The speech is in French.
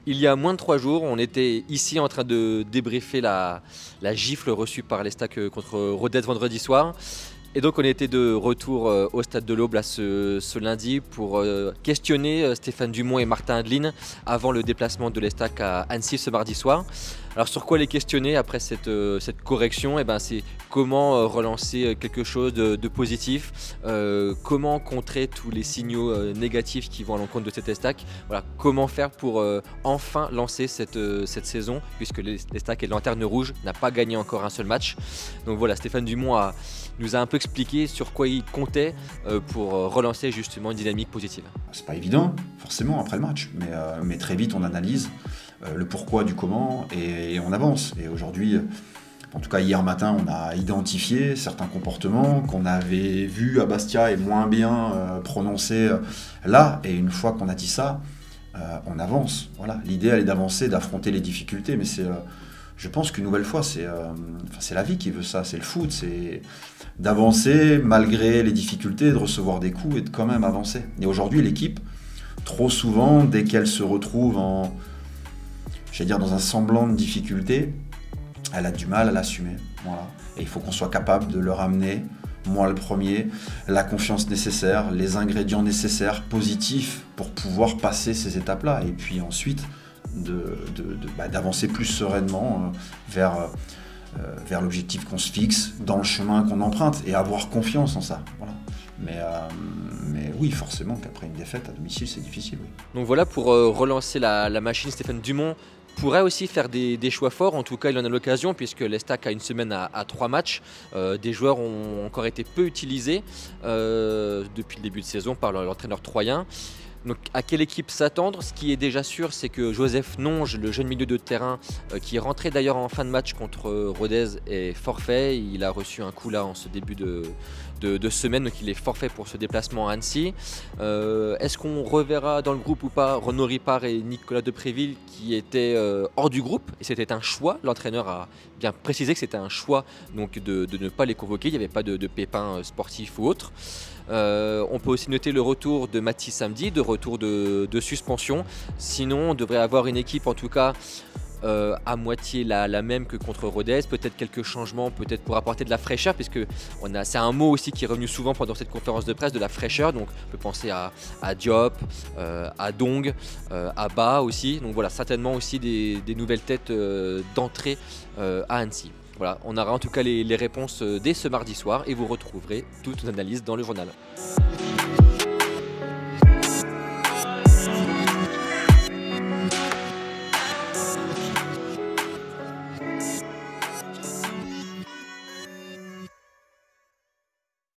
Il y a moins de 3 jours, on était ici en train de débriefer la gifle reçue par l'Estac contre Rodez vendredi soir. Et donc on était de retour au Stade de l'Aube ce lundi pour questionner Stéphane Dumont et Martin Adeline avant le déplacement de l'Estac à Annecy ce mardi soir. Alors sur quoi les questionner après cette correction? C'est comment relancer quelque chose de positif, comment contrer tous les signaux négatifs qui vont à l'encontre de cet Estac. Voilà, comment faire pour enfin lancer cette saison, puisque l'Estac est lanterne rouge, n'a pas gagné encore un seul match. Donc voilà, Stéphane Dumont nous a un peu expliqué sur quoi il comptait pour relancer justement une dynamique positive. C'est pas évident, forcément, après le match, mais très vite on analyse le pourquoi du comment et on avance. Et aujourd'hui, en tout cas hier matin, on a identifié certains comportements qu'on avait vus à Bastia et moins bien prononcés là. Et une fois qu'on a dit ça, on avance. Voilà. L'idée, elle est d'avancer, d'affronter les difficultés, mais je pense qu'une nouvelle fois, c'est la vie qui veut ça, c'est le foot, c'est d'avancer malgré les difficultés, de recevoir des coups et de quand même avancer. Et aujourd'hui, l'équipe, trop souvent, dès qu'elle se retrouve dans un semblant de difficulté, elle a du mal à l'assumer. Voilà. Et il faut qu'on soit capable de leur amener, moi le premier, la confiance nécessaire, les ingrédients nécessaires, positifs, pour pouvoir passer ces étapes-là. Et puis ensuite, d'avancer plus sereinement vers l'objectif qu'on se fixe, dans le chemin qu'on emprunte, et avoir confiance en ça. Voilà. Mais oui, forcément qu'après une défaite à domicile, c'est difficile. Oui. Donc voilà, pour relancer la machine, Stéphane Dumont pourrait aussi faire des choix forts. En tout cas, il en a l'occasion, puisque l'Estac a une semaine à 3 matchs. Des joueurs ont encore été peu utilisés depuis le début de saison par l'entraîneur troyen. Donc à quelle équipe s'attendre? Ce qui est déjà sûr, c'est que Joseph Nonge, le jeune milieu de terrain, qui est rentré d'ailleurs en fin de match contre Rodez, est forfait. Il a reçu un coup là en ce début de semaine, donc il est forfait pour ce déplacement à Annecy. Est-ce qu'on reverra dans le groupe ou pas Renaud Ripart et Nicolas Depréville qui étaient hors du groupe? Et c'était un choix, l'entraîneur a bien précisé que c'était un choix donc de ne pas les convoquer, il n'y avait pas de pépins sportifs ou autres. On peut aussi noter le retour de Mathis samedi, de retour de suspension. Sinon, on devrait avoir une équipe en tout cas à moitié la même que contre Rodez, peut-être quelques changements, peut-être pour apporter de la fraîcheur, puisque c'est un mot aussi qui est revenu souvent pendant cette conférence de presse, de la fraîcheur. Donc on peut penser à Diop, à Dong, à Ba aussi. Donc voilà, certainement aussi des nouvelles têtes d'entrée à Annecy. Voilà, on aura en tout cas les réponses dès ce mardi soir et vous retrouverez toute une analyse dans le journal.